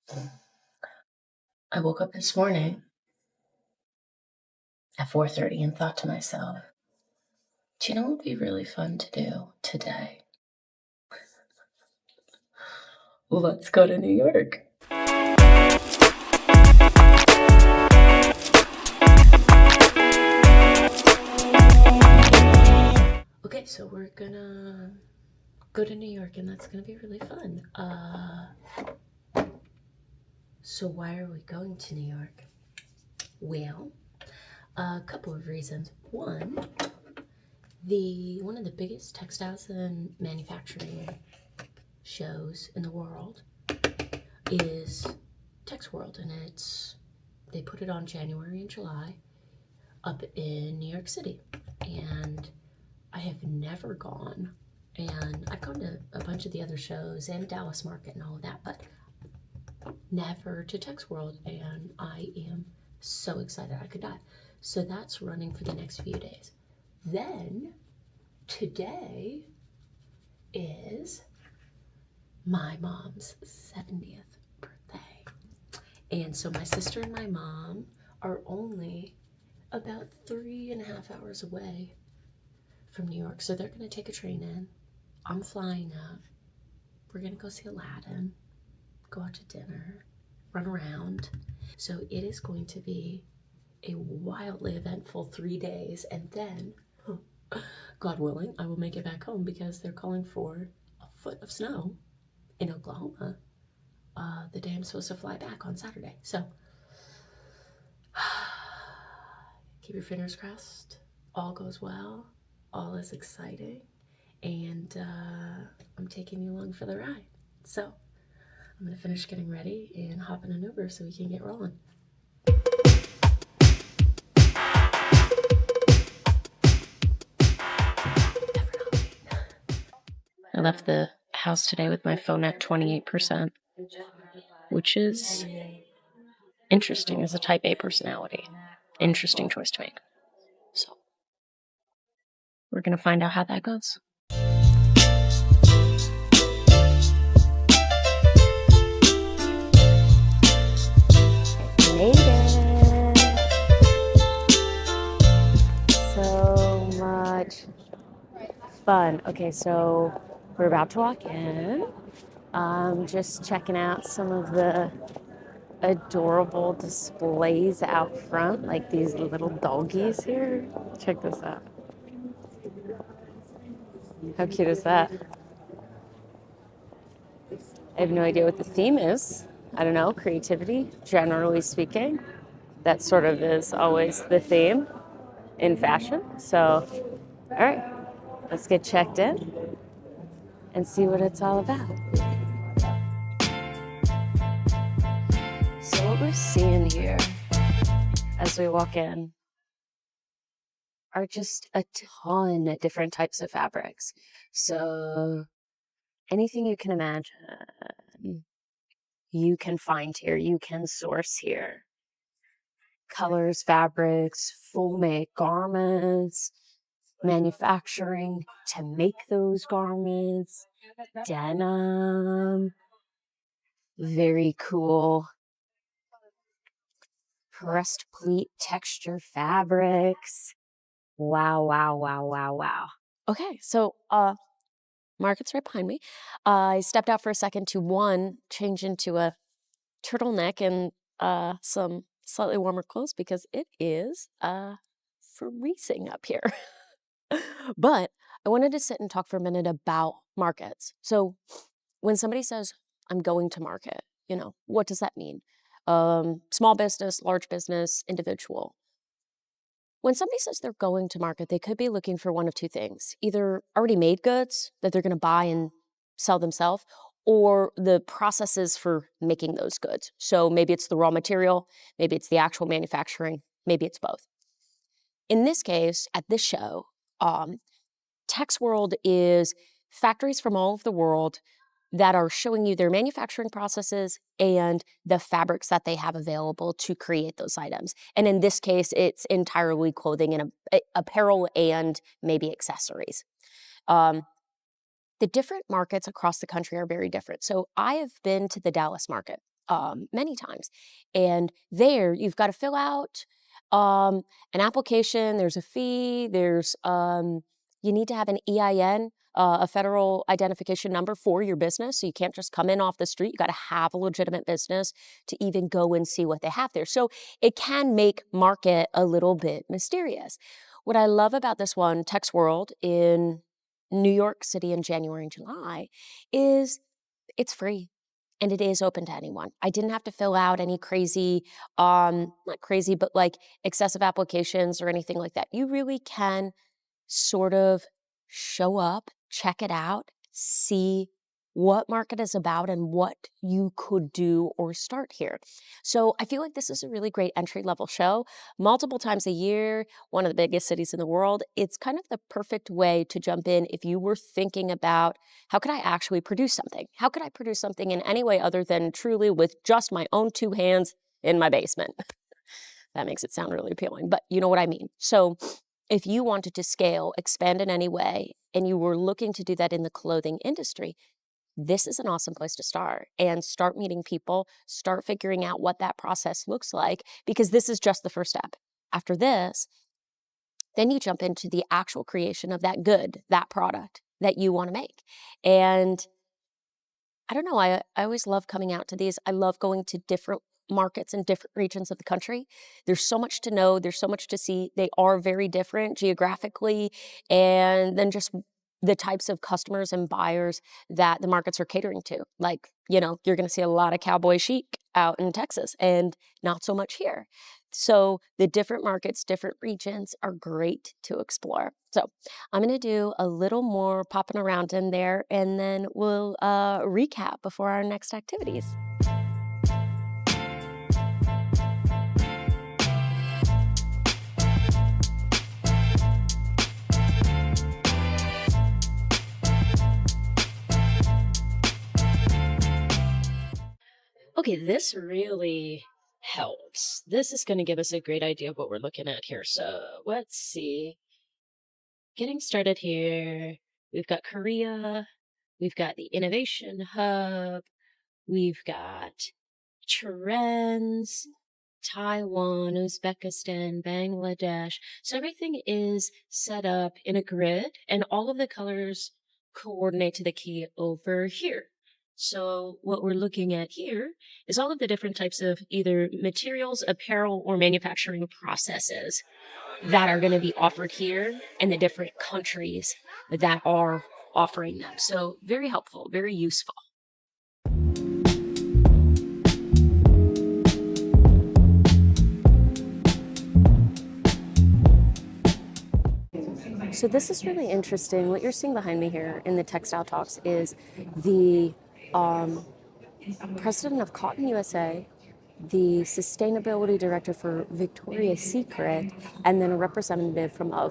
I woke up this morning at 4:30 and thought to myself, do you know what would be really fun to do today? Let's go to New York. Okay, so we're gonna go to New York and that's gonna be really fun. So why are we going to New York? Well, a couple of reasons. One of the biggest textiles and manufacturing shows in the world is Texworld, and they put it on January and July up in New York City. And I have never gone, and I've gone to a bunch of the other shows and Dallas Market and all of that, but never to Texworld, and I am so excited I could die. So that's running for the next few days. Then today is my mom's 70th birthday. And so my sister and my mom are only about 3.5 hours away from New York. So they're going to take a train in. I'm flying up. We're going to go see Aladdin, go out to dinner, run around. So it is going to be a wildly eventful 3 days. And then, God willing, I will make it back home because they're calling for a foot of snow in Oklahoma the day I'm supposed to fly back on Saturday. So keep your fingers crossed. All goes well. All is exciting. And I'm taking you along for the ride. So I'm going to finish getting ready and hop in an Uber so we can get rolling. I left the house today with my phone at 28%, which is interesting as a type A personality. Interesting choice to make. So we're going to find out how that goes. Made it. So much fun. Okay, so we're about to walk in. Just checking out some of the adorable displays out front, like these little doggies here. Check this out. How cute is that? I have no idea what the theme is. I don't know, creativity, generally speaking. That sort of is always the theme in fashion. So, all right, let's get checked in and see what it's all about. So what we're seeing here as we walk in are just a ton of different types of fabrics. So anything you can imagine, you can find here, you can source here. Colors, fabrics, full make garments, manufacturing to make those garments, denim, very cool. Pressed pleat texture fabrics. Wow, wow, wow, wow, wow. Okay, so Market's right behind me. I stepped out for a second to change into a turtleneck and some slightly warmer clothes because it is freezing up here. But I wanted to sit and talk for a minute about markets. So when somebody says, I'm going to market, what does that mean? Small business, large business, individual. When somebody says they're going to market, they could be looking for one of two things: either already made goods that they're going to buy and sell themselves, or the processes for making those goods. So maybe it's the raw material, maybe it's the actual manufacturing, maybe it's both. In this case, at this show, Texworld is factories from all over the world that are showing you their manufacturing processes and the fabrics that they have available to create those items. And in this case, it's entirely clothing and apparel and maybe accessories. The different markets across the country are very different. So I have been to the Dallas market. many times. And there you've got to fill out an application. There's a fee. There's you need to have an EIN, a federal identification number for your business. So you can't just come in off the street. You got to have a legitimate business to even go and see what they have there. So it can make market a little bit mysterious. What I love about this one, Texworld in New York City in January and July, is it's free and it is open to anyone. I didn't have to fill out any crazy, not crazy, but like excessive applications or anything like that. You really can sort of show up, check it out, see what market is about and what you could do or start here. So I feel like this is a really great entry-level show. Multiple times a year, one of the biggest cities in the world. It's kind of the perfect way to jump in if you were thinking about, how could I actually produce something? How could I produce something in any way other than truly with just my own two hands in my basement? That makes it sound really appealing, but you know what I mean. So if you wanted to scale, expand in any way, and you were looking to do that in the clothing industry, this is an awesome place to start and start meeting people, start figuring out what that process looks like, because this is just the first step. After this, then you jump into the actual creation of that good, that product that you want to make. And I don't know, I always love coming out to these. I love going to different markets in different regions of the country. There's so much to know, there's so much to see. They are very different geographically, and then just the types of customers and buyers that the markets are catering to. Like, you know, you're going to see a lot of cowboy chic out in Texas and not so much here. So the different markets, different regions are great to explore. So I'm going to do a little more popping around in there, and then we'll recap before our next activities. Okay, this really helps. This is going to give us a great idea of what we're looking at here. So let's see. Getting started here. We've got Korea. We've got the Innovation Hub. We've got trends, Taiwan, Uzbekistan, Bangladesh. So everything is set up in a grid, and all of the colors coordinate to the key over here. So what we're looking at here is all of the different types of either materials, apparel, or manufacturing processes that are going to be offered here and the different countries that are offering them. So very helpful, very useful. So this is really interesting. What you're seeing behind me here in the Textile Talks is the president of Cotton USA, the sustainability director for Victoria's Secret, and then a representative from a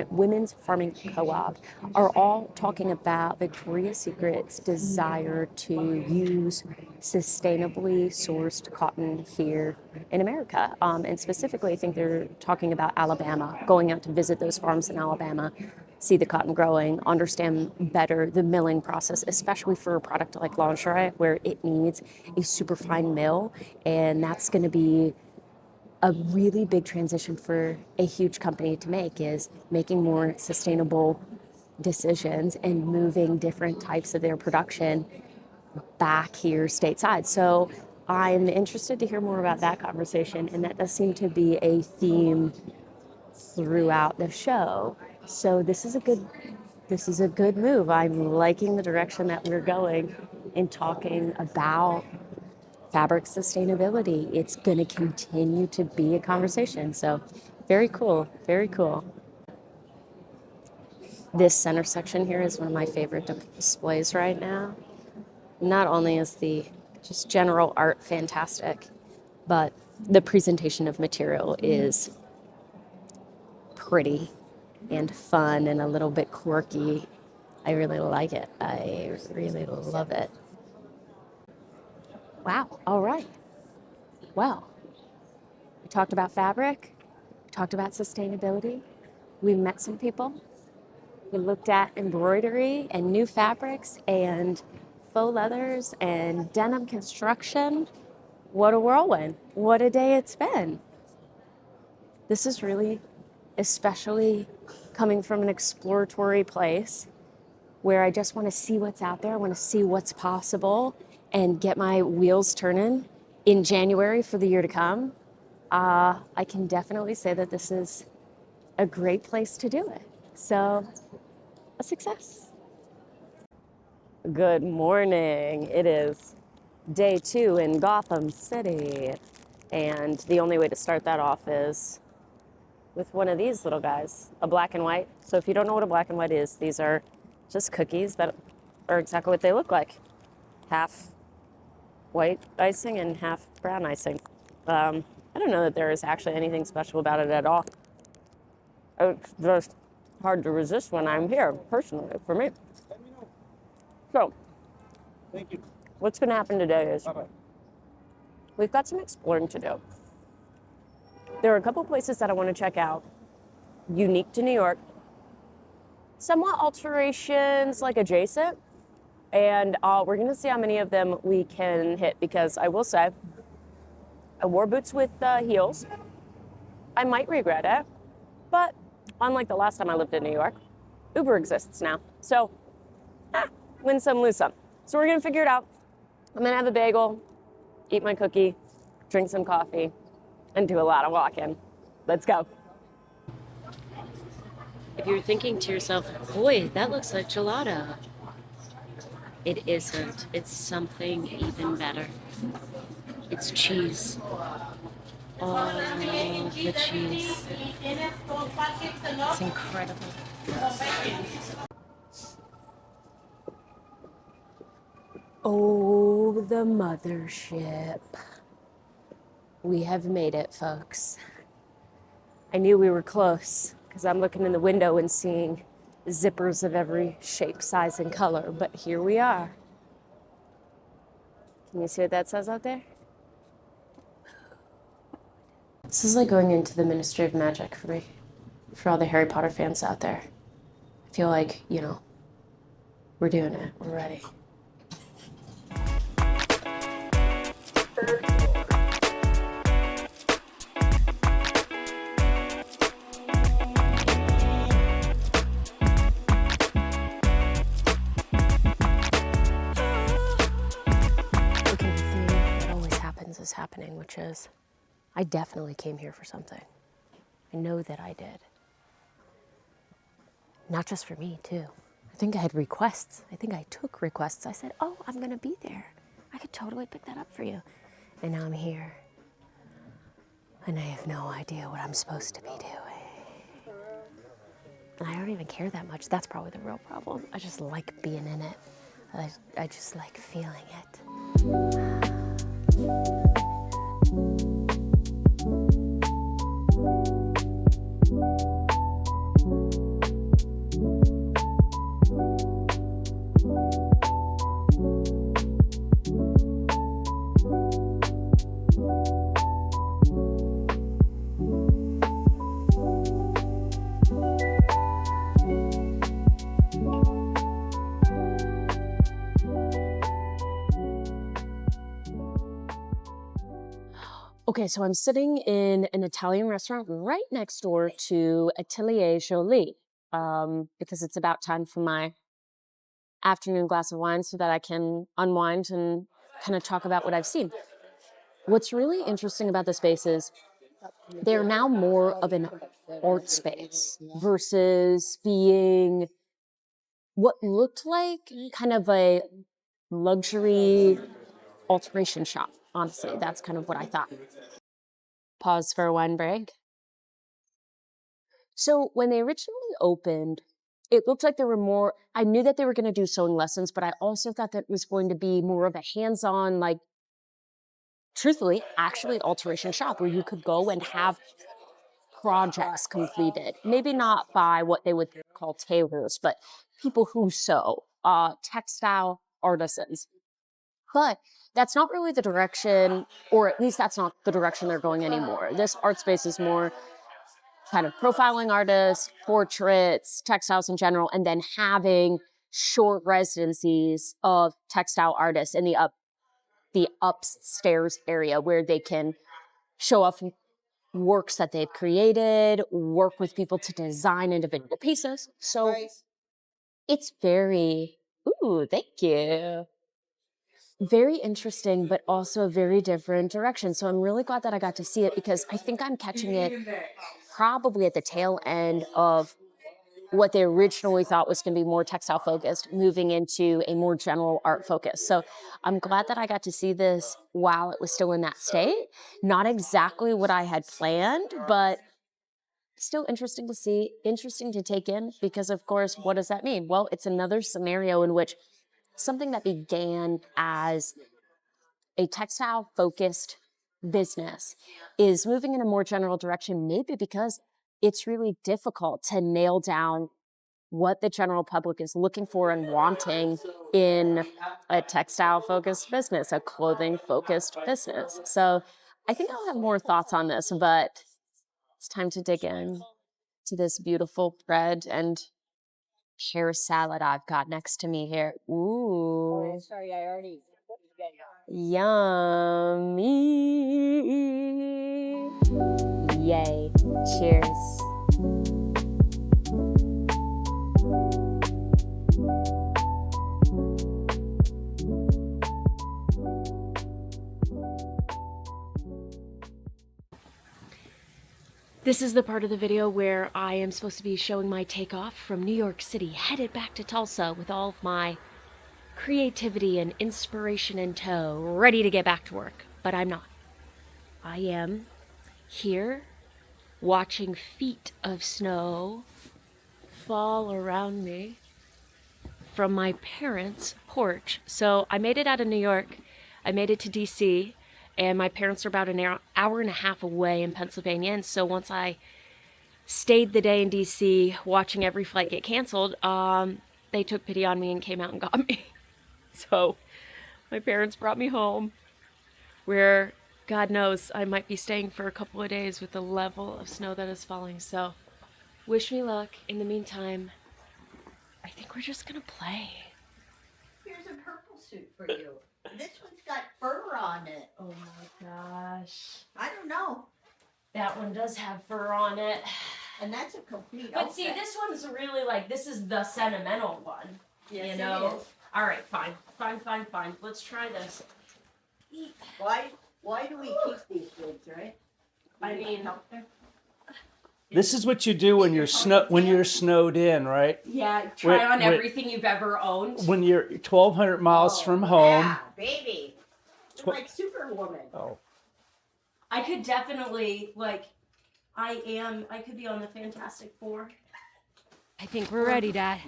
women's farming co-op are all talking about Victoria's Secret's desire to use sustainably sourced cotton here in America. And specifically, I think they're talking about Alabama, going out to visit those farms in Alabama, see the cotton growing, understand better the milling process, especially for a product like lingerie, where it needs a super fine mill. And that's going to be a really big transition for a huge company to make, is making more sustainable decisions and moving different types of their production back here stateside. So I'm interested to hear more about that conversation, and that does seem to be a theme throughout the show. So this is a good move. I'm liking the direction that we're going in talking about fabric sustainability. It's going to continue to be a conversation. So very cool, very cool. This center section here is one of my favorite displays right now. Not only is the just general art fantastic, but the presentation of material is pretty and fun and a little bit quirky. I really like it. I really love it. Wow. All right. Well, we talked about fabric. We talked about sustainability. We met some people. We looked at embroidery and new fabrics and faux leathers and denim construction. What a whirlwind. What a day it's been. This is really, especially coming from an exploratory place where I just want to see what's out there. I want to see what's possible and get my wheels turning in January for the year to come. I can definitely say that this is a great place to do it. So, a success. Good morning. It is day 2 in Gotham City. And the only way to start that off is with one of these little guys, a black and white. So if you don't know what a black and white is, these are just cookies that are exactly what they look like. Half white icing and half brown icing. I don't know that there is actually anything special about it at all. It's just hard to resist when I'm here, personally, for me. So, thank you. What's going to happen today is we've got some exploring to do. There are a couple places that I want to check out, unique to New York, somewhat alterations like adjacent, and we're going to see how many of them we can hit, because I will say, I wore boots with heels. I might regret it, but unlike the last time I lived in New York, Uber exists now. So, win some, lose some. So we're going to figure it out. I'm going to have a bagel, eat my cookie, drink some coffee, and do a lot of walking. Let's go. If you're thinking to yourself, boy, that looks like gelato. It isn't. It's something even better. It's cheese. All the cheese. It's incredible. Oh, the mothership. We have made it, folks. I knew we were close because I'm looking in the window and seeing zippers of every shape, size, and color, but here we are. Can you see what that says out there? This is like going into the Ministry of Magic for me, for all the Harry Potter fans out there. I feel like, you know, we're doing it. We're ready. Is happening, which is I definitely came here for something. I know that I did. Not just for me, too. I think I had requests. I think I took requests. I said, oh, I'm going to be there. I could totally pick that up for you. And now I'm here. And I have no idea what I'm supposed to be doing. And I don't even care that much. That's probably the real problem. I just like being in it. I just like feeling it. Okay, so I'm sitting in an Italian restaurant right next door to Atelier Jolie, because it's about time for my afternoon glass of wine so that I can unwind and kind of talk about what I've seen. What's really interesting about the space is they're now more of an art space versus being what looked like kind of a luxury alteration shop. Honestly, that's kind of what I thought. Pause for a wine break. So when they originally opened, it looked like there were more, I knew that they were going to do sewing lessons, but I also thought that it was going to be more of a hands-on, like, truthfully, actually alteration shop where you could go and have projects completed. Maybe not by what they would call tailors, but people who sew, textile artisans. But that's not really the direction, or at least that's not the direction they're going anymore. This art space is more kind of profiling artists, portraits, textiles in general, and then having short residencies of textile artists in the upstairs area where they can show off works that they've created, work with people to design individual pieces. So it's very, ooh, thank you. Very interesting, but also a very different direction. So I'm really glad that I got to see it because I think I'm catching it probably at the tail end of what they originally thought was going to be more textile focused, moving into a more general art focus. So I'm glad that I got to see this while it was still in that state. Not exactly what I had planned, but still interesting to see, interesting to take in, because of course, what does that mean? Well, it's another scenario in which something that began as a textile focused business is moving in a more general direction, maybe because it's really difficult to nail down what the general public is looking for and wanting in a textile focused business, a clothing focused business. So I think I'll have more thoughts on this, but it's time to dig in to this beautiful bread and pear salad I've got next to me here. Ooh. Sorry, I already. Yummy. Yay. Cheers. This is the part of the video where I am supposed to be showing my takeoff from New York City, headed back to Tulsa with all of my creativity and inspiration in tow, ready to get back to work. But I'm not. I am here watching feet of snow fall around me from my parents' porch. So I made it out of New York. I made it to DC. And my parents are about an hour and a half away in Pennsylvania. And so once I stayed the day in DC watching every flight get canceled, they took pity on me and came out and got me. So my parents brought me home, where God knows I might be staying for a couple of days with the level of snow that is falling. So wish me luck. In the meantime, I think we're just gonna play. Here's a purple suit for you. This one's got fur on it. Oh my gosh. I don't know. That one does have fur on it. And that's a complete But see, outfit. this one's really like, this is the sentimental one. Yes, you it know? is. All right, fine. Let's try this. Why do we keep these things, right? I mean, This is what you do when you're snowed in, right? yeah, try Wait, on wait. everything you've ever owned. When you're 1,200 miles from home. Yeah, baby. You're like Superwoman. Oh, I could definitely, like, I could be on the Fantastic Four. I think we're ready, Dad.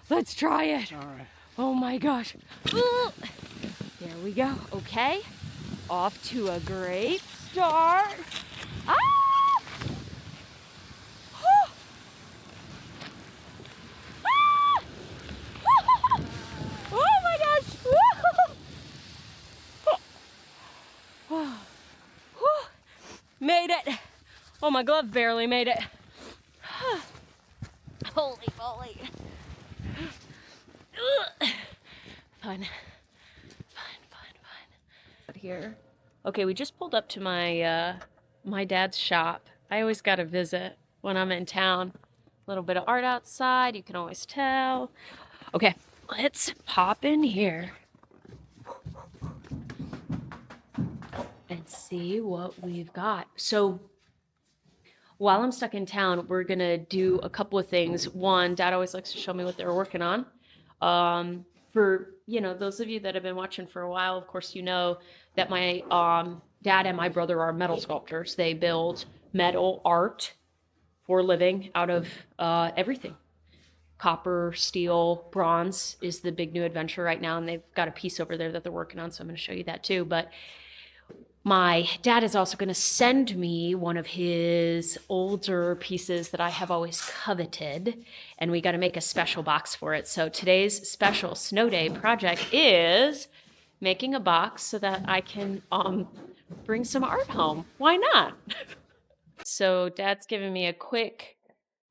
Let's try it. all right. Oh my gosh. Ooh. There we go. Okay. Off to a great start. Ah! Oh. Ah! Oh my gosh. Woo. Whew. Made it. Oh, my glove barely made it. Holy moly. Fun. Here. Okay, we just pulled up to my my dad's shop. I always got to visit when I'm in town. A little bit of art outside, you can always tell. Okay, let's pop in here and see what we've got. So while I'm stuck in town, we're gonna do a couple of things. One, Dad always likes to show me what they're working on. For, you know, those of you that have been watching for a while, of course, you know that my dad and my brother are metal sculptors. They build metal art for a living out of everything. Copper, steel, bronze is the big new adventure right now, and they've got a piece over there that they're working on, so I'm going to show you that too. But my dad is also going to send me one of his older pieces that I have always coveted, and we got to make a special box for it. So today's special snow day project is making a box so that I can bring some art home. Why not? So Dad's giving me a quick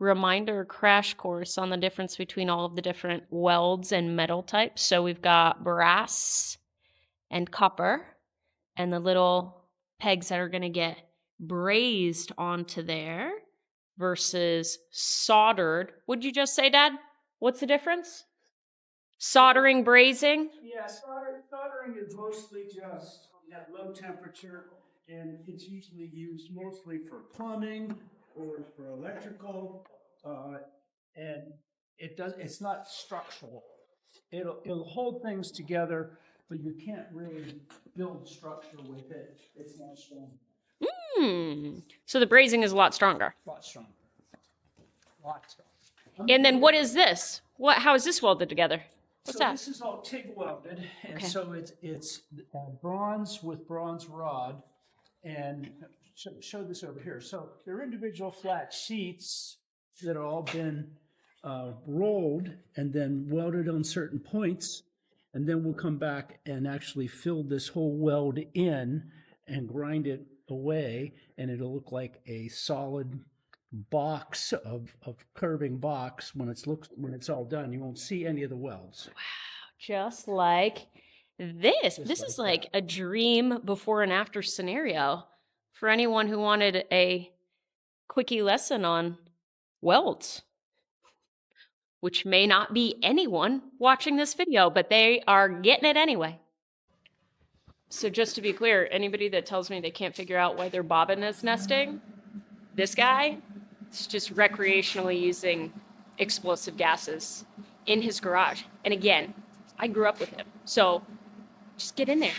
reminder crash course on the difference between all of the different welds and metal types. So we've got brass and copper and the little pegs that are going to get brazed onto there versus soldered. What'd you just say, Dad? What's the difference? Soldering, brazing? Yeah, soldering is mostly just at low temperature, and it's usually used mostly for plumbing or for electrical, and it's not structural. It'll hold things together, but you can't really build structure with it. It's not strong. So the brazing is a lot stronger. A lot stronger. Lot stronger. And then what is this? How is this welded together? What's So that? this is all TIG welded, and Okay. so it's bronze with bronze rod, and show this over here. So they're individual flat sheets that have all been rolled and then welded on certain points, and then we'll come back and actually fill this whole weld in and grind it away, and it'll look like a solid box of curving box when it's all done. You won't see any of the welds. Just like this. This is like like a dream before and after scenario for anyone who wanted a quickie lesson on welds, which may not be anyone watching this video, but they are getting it anyway. So just to be clear, anybody that tells me they can't figure out why their bobbin is nesting, this guy is just recreationally using explosive gases in his garage. And again, I grew up with him. So just get in there,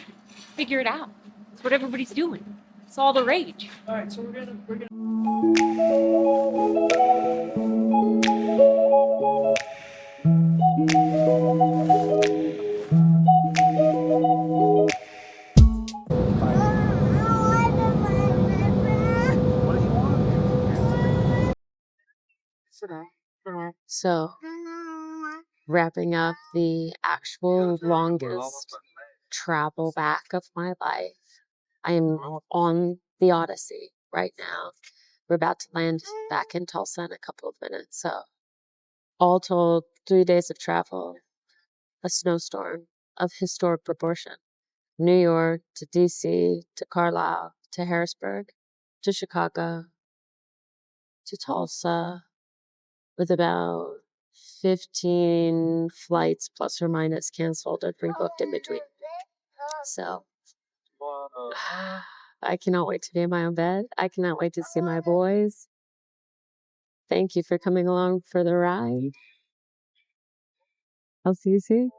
figure it out. It's what everybody's doing. It's all the rage. All right, so we're gonna So, wrapping up the actual longest travel back of my life. I am on the Odyssey right now. We're about to land back in Tulsa in a couple of minutes. So, all told, 3 days of travel, a snowstorm of historic proportion. New York to DC to Carlisle to Harrisburg to Chicago to Tulsa, with about 15 flights plus or minus canceled or pre-booked in between. So I cannot wait to be in my own bed. I cannot wait to see my boys. Thank you for coming along for the ride. I'll see you soon.